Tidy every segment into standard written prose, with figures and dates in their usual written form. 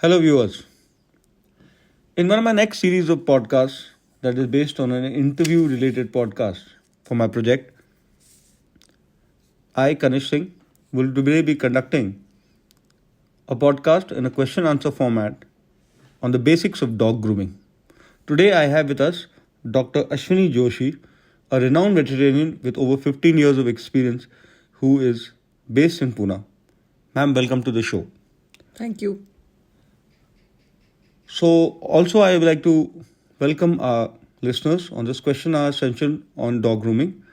Hello, viewers. In one of my next series of podcasts that is based on an interview related podcast for my project, I, Kanish Singh, will today be conducting a podcast in a question answer format on the basics of dog grooming. Today, I have with us Dr. Ashwani Joshi, a renowned veterinarian with over 15 years of experience who is based in Pune. Ma'am, welcome to the show. Thank you. So, also, I would like to welcome our listeners on this question hour session on dog grooming.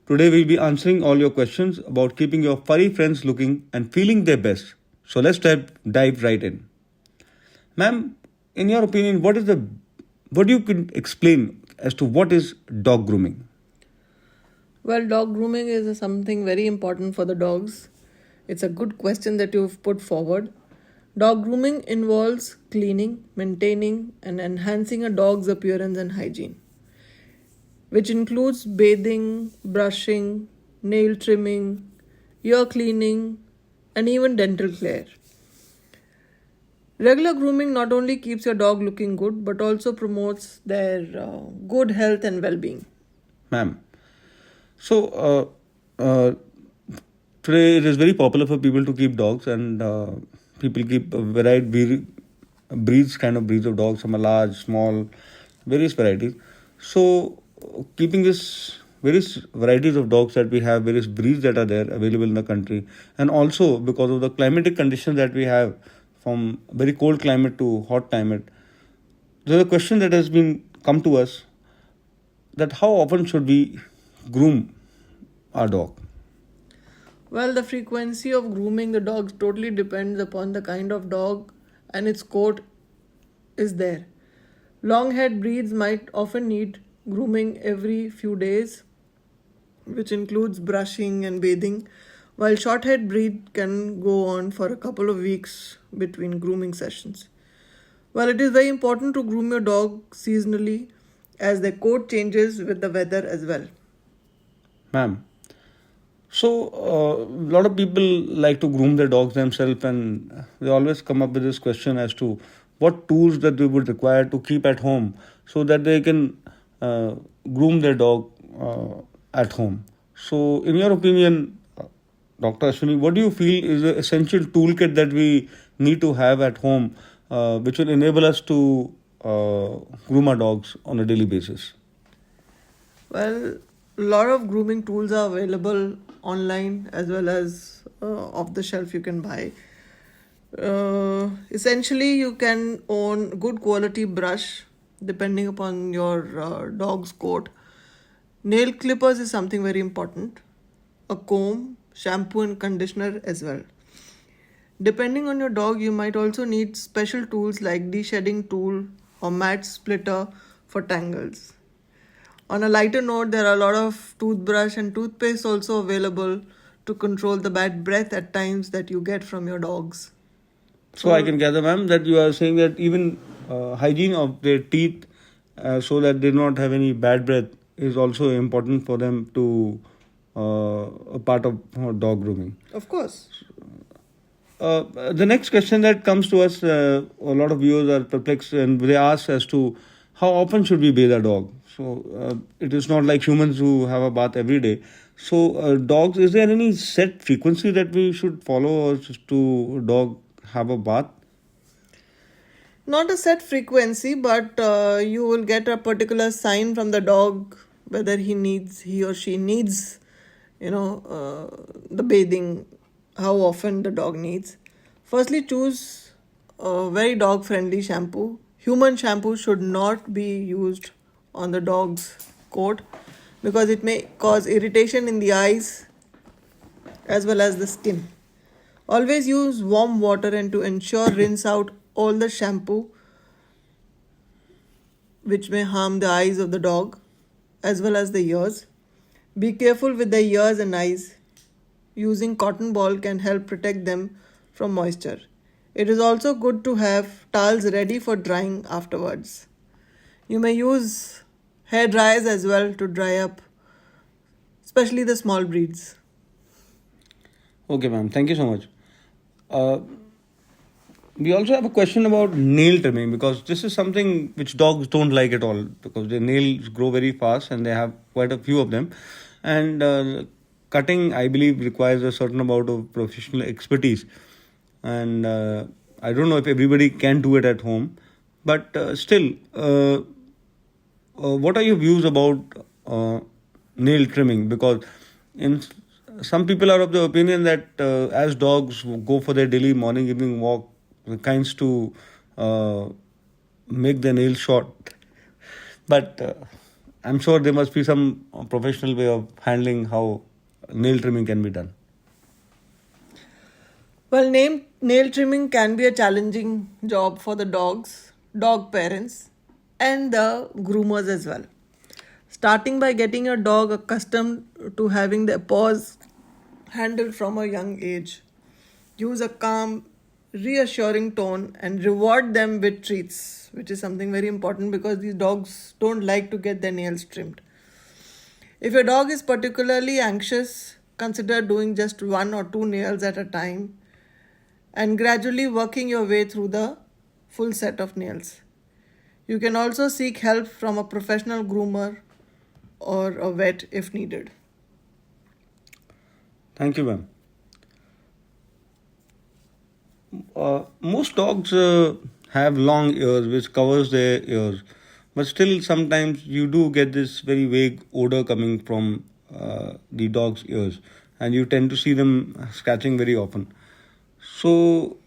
Today, we'll be answering all your questions about keeping your furry friends looking and feeling their best. So, let's dive right in. Ma'am, in your opinion, what you could explain as to what is dog grooming? Well, dog grooming is something very important for the dogs. It's a good question that you've put forward. Dog grooming involves cleaning, maintaining, and enhancing a dog's appearance and hygiene, which includes bathing, brushing, nail trimming, ear cleaning, and even dental care. Regular grooming not only keeps your dog looking good but also promotes their good health and well being. Ma'am, so today it is very popular for people to keep dogs, and people keep a varied breeds of dogs. Some are large, small, various varieties. So keeping this various varieties of dogs that we have, various breeds that are there available in the country, and also because of the climatic conditions that we have, from very cold climate to hot climate, there's a question that has been come to us, that how often should we groom our dog? Well, the frequency of grooming the dogs totally depends upon the kind of dog and its coat is there. Long haired breeds might often need grooming every few days, which includes brushing and bathing, while short haired breed can go on for a couple of weeks between grooming sessions. Well, it is very important to groom your dog seasonally as their coat changes with the weather as well. Ma'am, so a lot of people like to groom their dogs themselves, and they always come up with this question as to what tools that they would require to keep at home so that they can groom their dog at home. So, in your opinion, Dr. Ashwini, what do you feel is the essential toolkit that we need to have at home, which will enable us to groom our dogs on a daily basis? Well, a lot of grooming tools are available online as well as off the shelf you can buy. Essentially, you can own good quality brush depending upon your dog's coat. Nail clippers is something very important. A comb, shampoo, and conditioner as well. Depending on your dog, you might also need special tools like de-shedding tool or mat splitter for tangles. On a lighter note, there are a lot of toothbrush and toothpaste also available to control the bad breath at times that you get from your dogs. So I can gather, ma'am, that you are saying that even hygiene of their teeth, so that they do not have any bad breath, is also important for them to a part of dog grooming. Of course. The next question that comes to us, a lot of viewers are perplexed and they ask as to how often should we bathe a dog. So it is not like humans who have a bath every day. So dogs, is there any set frequency that we should follow to dog have a bath? Not a set frequency, but you will get a particular sign from the dog whether he or she needs, the bathing, how often the dog needs. Firstly, choose a very dog friendly shampoo. Human shampoo should not be used on the dog's coat because it may cause irritation in the eyes as well as the skin. Always use warm water and to ensure rinse out all the shampoo which may harm the eyes of the dog as well as the ears. Be careful with the ears and eyes. Using cotton ball can help protect them from moisture. It is also good to have towels ready for drying afterwards. You may use hair dryers as well to dry up, especially the small breeds. Okay, ma'am. Thank you so much. We also have a question about nail trimming, because this is something which dogs don't like at all, because their nails grow very fast and they have quite a few of them. And cutting, I believe, requires a certain amount of professional expertise. And I don't know if everybody can do it at home, but still, what are your views about nail trimming? Because in some people are of the opinion that as dogs go for their daily morning evening walk, the kinds to uh, make their nails short. But I'm sure there must be some professional way of handling how nail trimming can be done. Well, nail trimming can be a challenging job for the dogs, dog parents, and the groomers as well. Starting by getting your dog accustomed to having their paws handled from a young age. Use a calm, reassuring tone and reward them with treats, which is something very important because these dogs don't like to get their nails trimmed. If your dog is particularly anxious, consider doing just 1 or 2 nails at a time and gradually working your way through the full set of nails. You can also seek help from a professional groomer or a vet if needed. Thank you, ma'am. Most dogs have long ears which covers their ears, but still sometimes you do get this very vague odor coming from the dog's ears, and you tend to see them scratching very often. So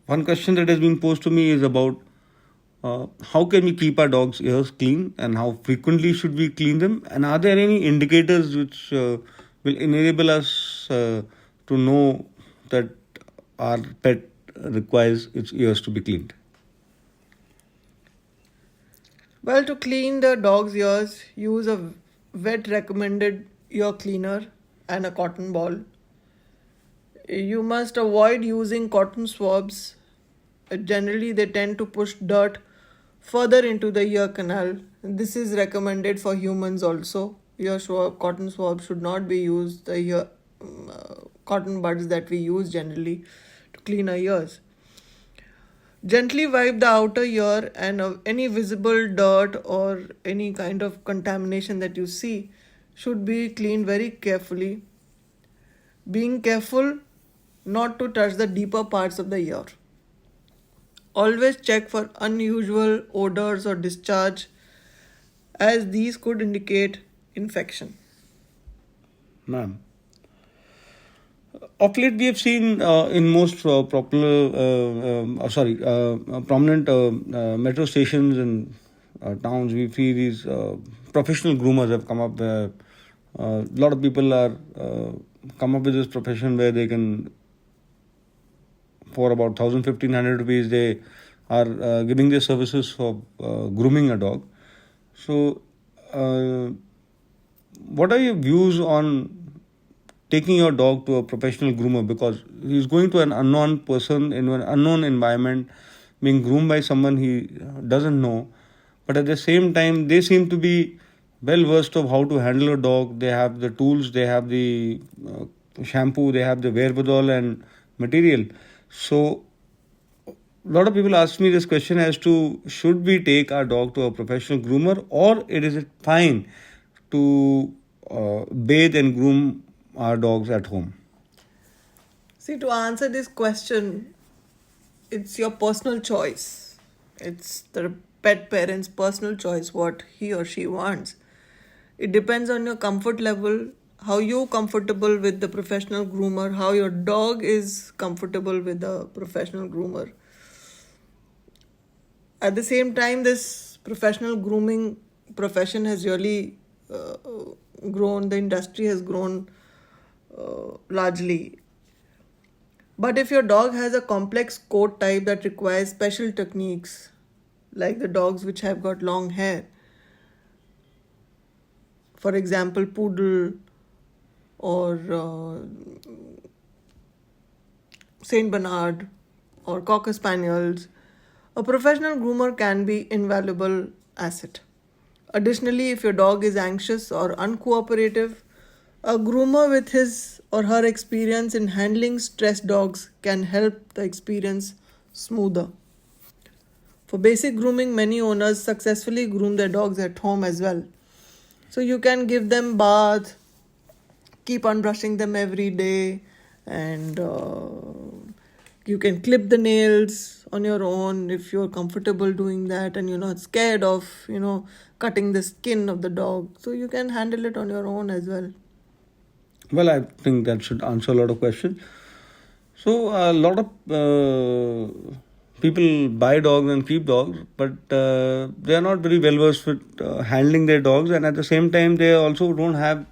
one question that has been posed to me is about how can we keep our dog's ears clean, and how frequently should we clean them, and are there any indicators which will enable us to know that our pet requires its ears to be cleaned? Well, to clean the dog's ears, use a vet recommended ear cleaner and a cotton ball. You must avoid using cotton swabs. Generally, they tend to push dirt further into the ear canal. This is recommended for humans also. Cotton swab should not be used. The cotton buds that we use generally to clean our ears. Gently wipe the outer ear, and any visible dirt or any kind of contamination that you see should be cleaned very carefully. Being careful not to touch the deeper parts of the ear. Always check for unusual odors or discharge, as these could indicate infection. Ma'am, of late we have seen in most prominent metro stations and towns, we see these professional groomers have come up where a lot of people are come up with this profession where they can, for about 1,000 1,500 rupees, they are giving their services for grooming a dog. So what are your views on taking your dog to a professional groomer, because he's going to an unknown person in an unknown environment, being groomed by someone he doesn't know, but at the same time they seem to be well versed of how to handle a dog. They have the tools, they have the shampoo, they have the wherewithal and material. So a lot of people ask me this question as to, should we take our dog to a professional groomer, or is it fine to bathe and groom our dogs at home? See, to answer this question, it's your personal choice. It's the pet parent's personal choice what he or she wants. It depends on your comfort level, how you're comfortable with the professional groomer, how your dog is comfortable with the professional groomer. At the same time, this professional grooming profession has really grown, the industry has grown largely. But if your dog has a complex coat type that requires special techniques, like the dogs which have got long hair, for example, poodle or Saint Bernard or Cocker Spaniels, a professional groomer can be invaluable asset. Additionally, if your dog is anxious or uncooperative, A groomer with his or her experience in handling stressed dogs can help the experience smoother. For basic grooming, many owners successfully groom their dogs at home as well. So you can give them bath, keep on brushing them every day, and you can clip the nails on your own if you're comfortable doing that and you're not scared of cutting the skin of the dog, so you can handle it on your own as well. Well, I think that should answer a lot of questions. So a lot of people buy dogs and keep dogs, but they are not very well versed with handling their dogs, and at the same time, they also don't have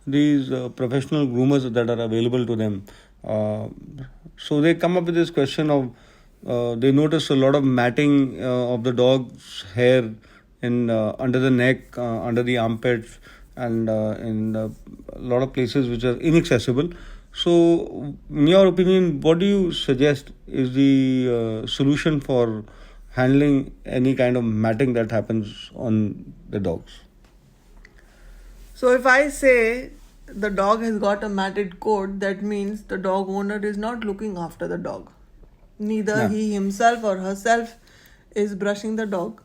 these professional groomers that are available to them. Uh, so they come up with this question of they notice a lot of matting of the dog's hair in under the neck, under the armpits, and in a lot of places which are inaccessible. So, in your opinion, what do you suggest is the solution for handling any kind of matting that happens on the dogs? So if I say the dog has got a matted coat, that means the dog owner is not looking after the dog. Neither Yeah. he himself or herself is brushing the dog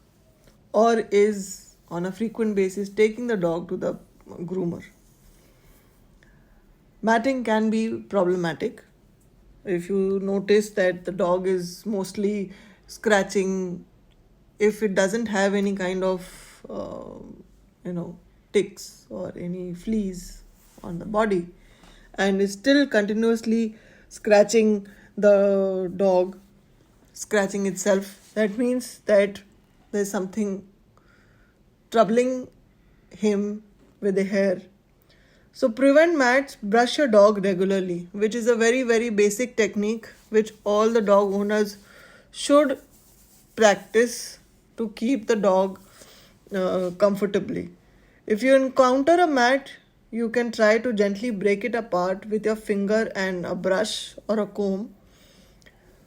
or is on a frequent basis taking the dog to the groomer. Matting can be problematic. If you notice that the dog is mostly scratching, if it doesn't have any kind of ticks or any fleas on the body and is still continuously scratching the dog, scratching itself, that means that there's something troubling him with the hair. So prevent mats, brush your dog regularly, which is a very, very basic technique which all the dog owners should practice to keep the dog comfortably. If you encounter a mat, you can try to gently break it apart with your finger and a brush or a comb.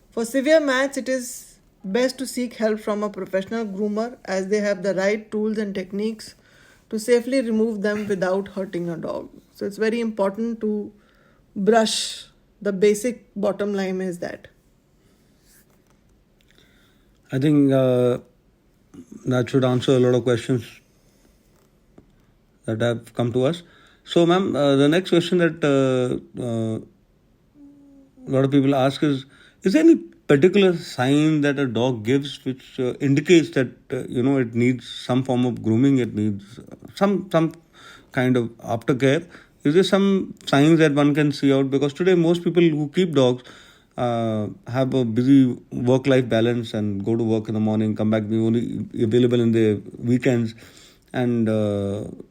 For severe mats, it is best to seek help from a professional groomer as they have the right tools and techniques to safely remove them without hurting a dog. So it's very important to brush. The basic bottom line is that. I think that should answer a lot of questions that have come to us. So, ma'am, the next question that a lot of people ask is there any particular sign that a dog gives which indicates that it needs some form of grooming, it needs some kind of aftercare? Is there some signs that one can see out? Because today most people who keep dogs have a busy work-life balance and go to work in the morning, come back, be only available in the weekends, and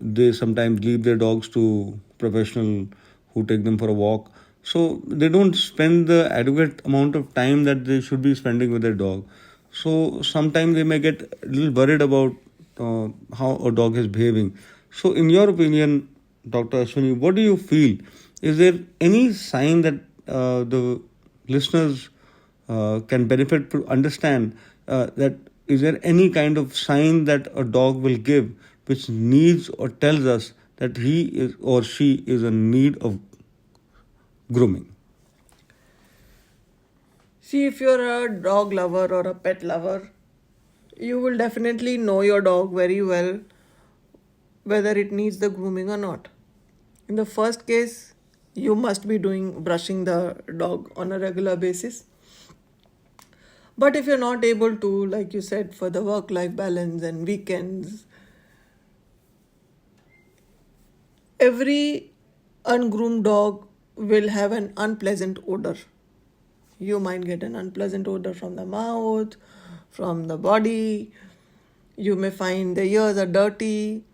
they sometimes leave their dogs to professional who take them for a walk. So they don't spend the adequate amount of time that they should be spending with their dog. So sometimes they may get a little worried about how a dog is behaving. So in your opinion, Dr. Ashwani, what do you feel? Is there any sign that the listeners can benefit to understand that is there any kind of sign that a dog will give which needs or tells us that he is or she is in need of grooming? See, if you're a dog lover or a pet lover, you will definitely know your dog very well whether it needs the grooming or not. In the first case, you must be brushing the dog on a regular basis. But if you're not able to, like you said, for the work-life balance and weekends, every ungroomed dog will have an unpleasant odor. You might get an unpleasant odor from the mouth, from the body. You may find the ears are dirty,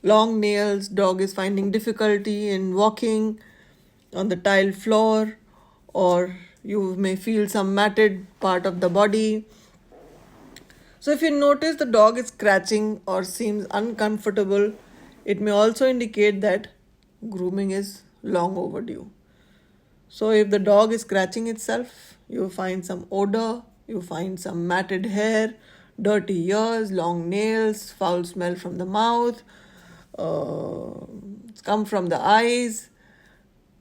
long nails, dog is finding difficulty in walking on the tile floor, or you may feel some matted part of the body. So if you notice the dog is scratching or seems uncomfortable, it may also indicate that grooming is long overdue. So if the dog is scratching itself, you find some odor, you find some matted hair, dirty ears, long nails, foul smell from the mouth, come from the eyes,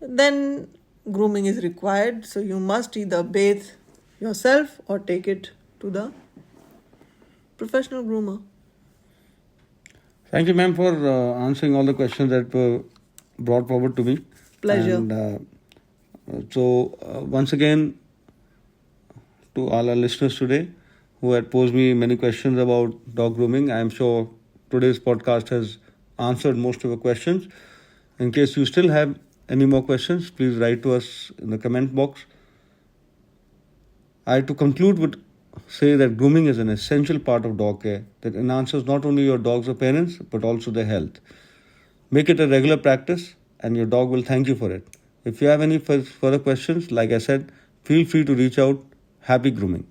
then grooming is required. So you must either bathe yourself or take it to the professional groomer. Thank you, ma'am, for answering all the questions that were brought forward to me. Pleasure. And once again, to all our listeners today who had posed me many questions about dog grooming, I am sure today's podcast has answered most of your questions. In case you still have any more questions, please write to us in the comment box. To conclude, would say that grooming is an essential part of dog care that enhances not only your dog's appearance but also their health. Make it a regular practice and your dog will thank you for it. If you have any further questions, like I said, feel free to reach out. Happy grooming.